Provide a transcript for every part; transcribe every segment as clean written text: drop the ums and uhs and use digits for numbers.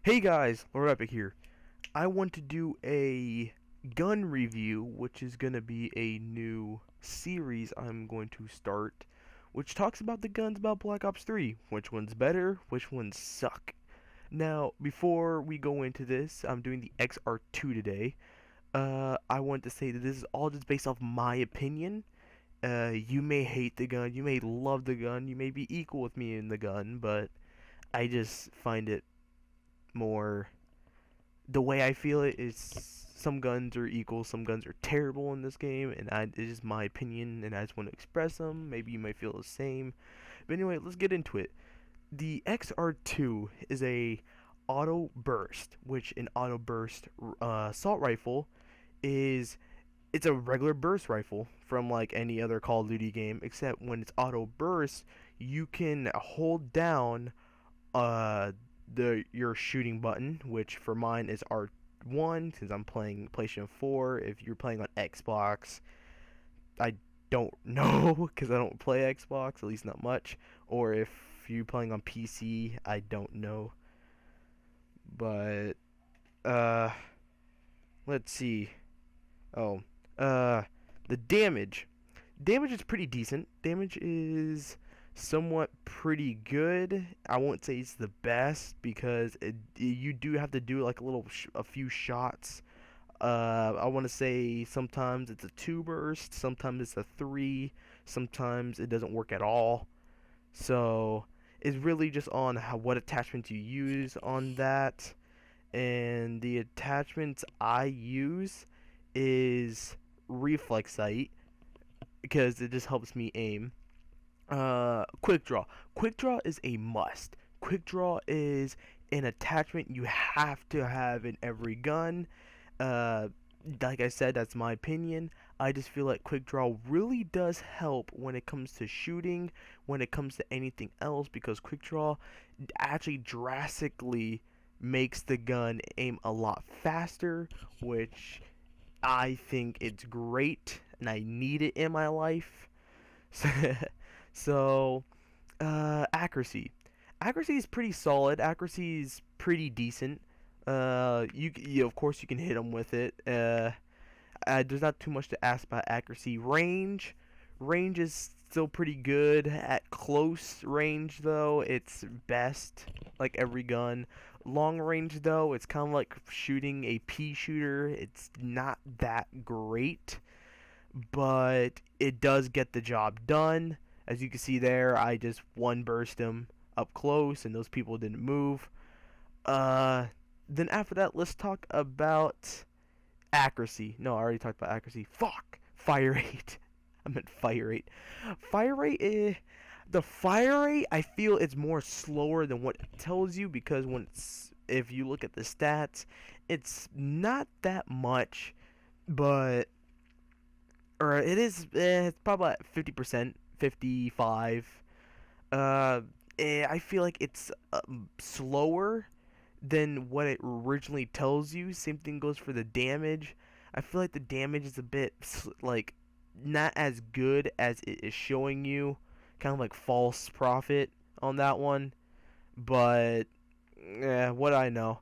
Hey guys, Lord Epic here. I want to do a gun review, which is going to be a new series I'm going to start, which talks about the guns about Black Ops 3. Which one's better, which ones suck. Now, before we go into this, I'm doing the XR-2 today. I want to say that this is all just based off my opinion. You may hate the gun, you may love the gun, you may be equal with me in the gun, but I just find it more the way I feel it is some guns are equal, some guns are terrible in this game, and it's just my opinion, and I just want to express them. Maybe you might feel the same. But anyway, let's get into it. The XR-2 is a auto burst, which an auto burst assault rifle is. It's a regular burst rifle from like any other Call of Duty game, except when it's auto burst, you can hold down uh your shooting button, which for mine is R1 since I'm playing PlayStation 4. If you're playing on Xbox, I don't know because I don't play Xbox, at least not much. Or if you're playing on PC, I don't know. But uh, let's see. Oh, the damage. Damage is pretty decent. Damage is somewhat pretty good. I won't say it's the best because you do have to do like a few shots. I want to say sometimes it's a 2 burst, sometimes it's a 3, sometimes it doesn't work at all. So it's really just on what attachment you use on that. And the attachments I use is reflex sight because it just helps me aim. Quick draw. Quick draw is a must. Quick draw is an attachment you have to have in every gun. Uh, like I said, that's my opinion. I just feel like quick draw really does help when it comes to shooting, when it comes to anything else, because quick draw actually drastically makes the gun aim a lot faster, which I think it's great and I need it in my life. So, accuracy. Accuracy is pretty solid. Accuracy is pretty decent. You of course you can hit them with it. There's not too much to ask about accuracy. Range is still pretty good. At close range though, it's best. Like every gun. Long range though, it's kind of like shooting a pea shooter. It's not that great, but it does get the job done. As you can see there, I just one burst him up close, and those people didn't move. Then after that, let's talk about accuracy. No, I already talked about accuracy. Fuck! Fire rate. I meant fire rate. Fire rate, the fire rate, I feel it's more slower than what it tells you because if you look at the stats, it's not that much, but or it is. It's probably at 50%, 55. I feel like it's slower than what it originally tells you. Same thing goes for the damage. I feel like the damage is a bit like not as good as it is showing you. Kind of like false profit on that one. But what I know.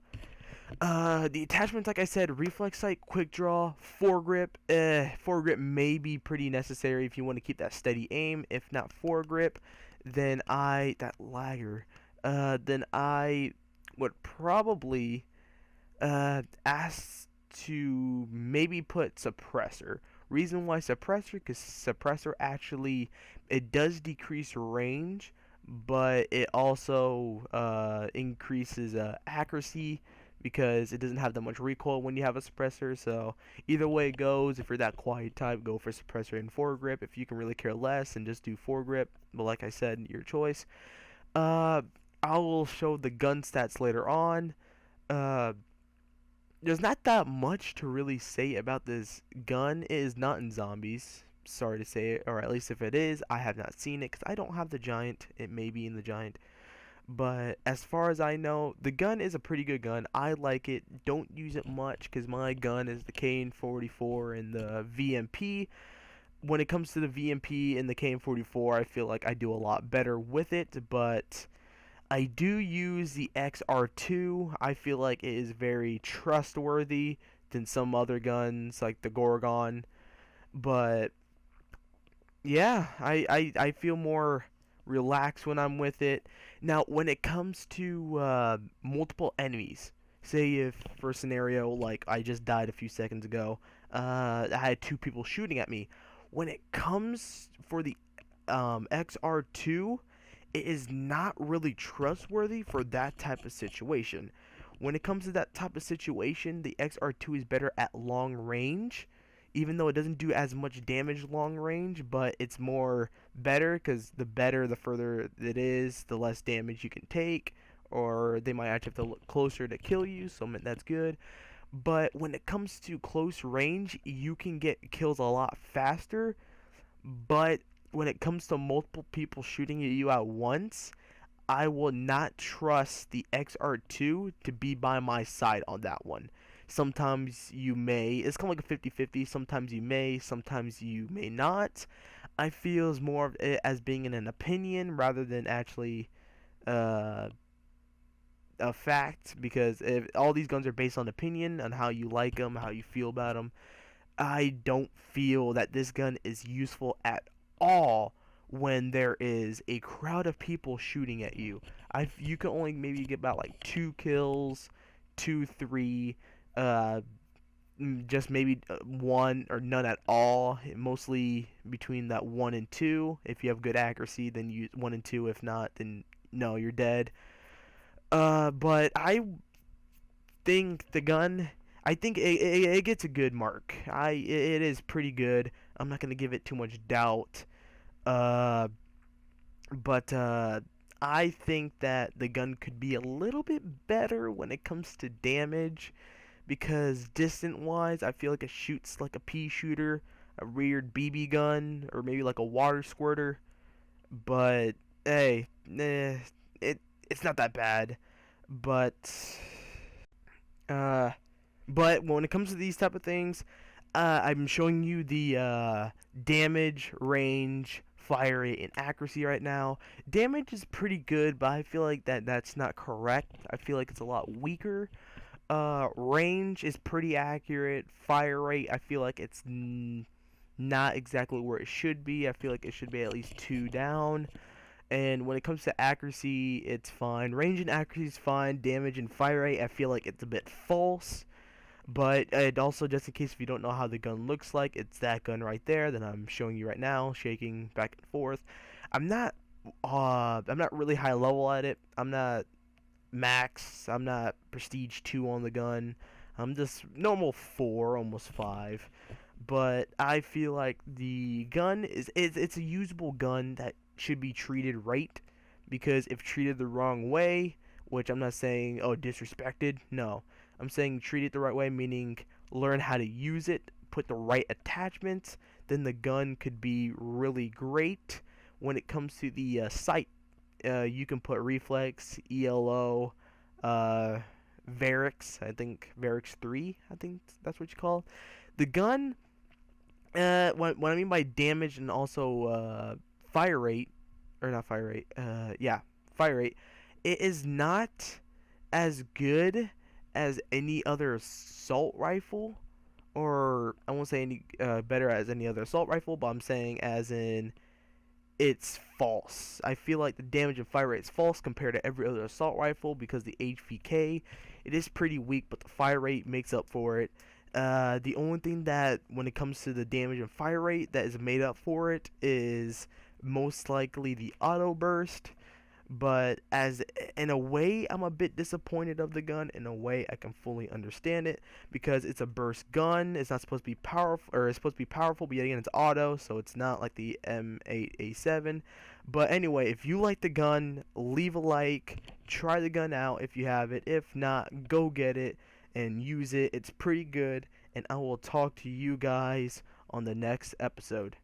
The attachments, like I said, reflex sight, quick draw, foregrip. Foregrip may be pretty necessary if you want to keep that steady aim. If not foregrip, then that lagger. Then I would probably ask to maybe put suppressor. Reason why suppressor, because suppressor actually it does decrease range, but it also increases accuracy because it doesn't have that much recoil when you have a suppressor. So either way it goes, if you're that quiet type, go for suppressor and foregrip. If you can really care less and just do foregrip, but like I said, your choice. I will show the gun stats later on. Uh, there's not that much to really say about this gun. It is not in zombies. Sorry to say it, or at least if it is, I have not seen it because I don't have the giant. It may be in the giant. But as far as I know, the gun is a pretty good gun. I like it. Don't use it much because my gun is the KN-44 and the VMP. When it comes to the VMP and the KN-44, I feel like I do a lot better with it. But I do use the XR-2. I feel like it is very trustworthy than some other guns like the Gorgon. But yeah, I feel more relaxed when I'm with it. Now, when it comes to multiple enemies, say if for a scenario like I just died a few seconds ago, I had two people shooting at me. When it comes for the XR2, it is not really trustworthy for that type of situation. When it comes to that type of situation, the XR2 is better at long range, even though it doesn't do as much damage long range, but it's more better because the better, the further it is, the less damage you can take, or they might actually have to look closer to kill you, so that's good. But when it comes to close range, you can get kills a lot faster, but when it comes to multiple people shooting at you at once, I will not trust the XR2 to be by my side on that one. Sometimes you may. It's kind of like a 50-50. Sometimes you may, sometimes you may not. I feel as more of it as being an opinion rather than actually uh, a fact, because if all these guns are based on opinion, on how you like them, how you feel about them, I don't feel that this gun is useful at all when there is a crowd of people shooting at you. You can only maybe get about like 2 kills, 2, 3, uh, just maybe one or none at all. Mostly between that 1 and 2. If you have good accuracy, then use 1 and 2. If not, then no, you're dead. But I think the gun, I think it gets a good mark. It is pretty good. I'm not gonna give it too much doubt. Uh, but I think that the gun could be a little bit better when it comes to damage, because distant wise, I feel like it shoots like a pea shooter, a weird BB gun, or maybe like a water squirter. But hey, it's not that bad. But uh, but when it comes to these type of things, I'm showing you the damage, range, fire rate, and accuracy right now. Damage is pretty good, but I feel like that's not correct. I feel like it's a lot weaker. Range is pretty accurate. Fire rate, I feel like it's not exactly where it should be. I feel like it should be at least 2 down. And when it comes to accuracy, it's fine. Range and accuracy is fine. Damage and fire rate, I feel like it's a bit false. But it also, just in case if you don't know how the gun looks like, it's that gun right there that I'm showing you right now, shaking back and forth. I'm not, I'm not really high level at it. I'm not max. I'm not prestige 2 on the gun. I'm just normal 4, almost 5. But I feel like the gun it's a usable gun that should be treated right, because if treated the wrong way, which I'm not saying disrespected, no. I'm saying treat it the right way, meaning learn how to use it, put the right attachments, then the gun could be really great. When it comes to the sight, you can put reflex, ELO, Varix, I think Varix 3, I think that's what you call it. The gun, what I mean by damage and also fire rate, or not fire rate, yeah, fire rate, it is not as good as any other assault rifle, or I won't say any better as any other assault rifle, but I'm saying as in it's false. I feel like the damage and fire rate is false compared to every other assault rifle, because the HVK, it is pretty weak, but the fire rate makes up for it. The only thing that, when it comes to the damage and fire rate, that is made up for it is most likely the auto burst. But as in a way, I'm a bit disappointed of the gun. In a way, I can fully understand it, because it's a burst gun. It's not supposed to be powerful, or it's supposed to be powerful, but yet again, it's auto, so it's not like the M8A7. But anyway, if you like the gun, leave a like. Try the gun out if you have it. If not, go get it and use it. It's pretty good, and I will talk to you guys on the next episode.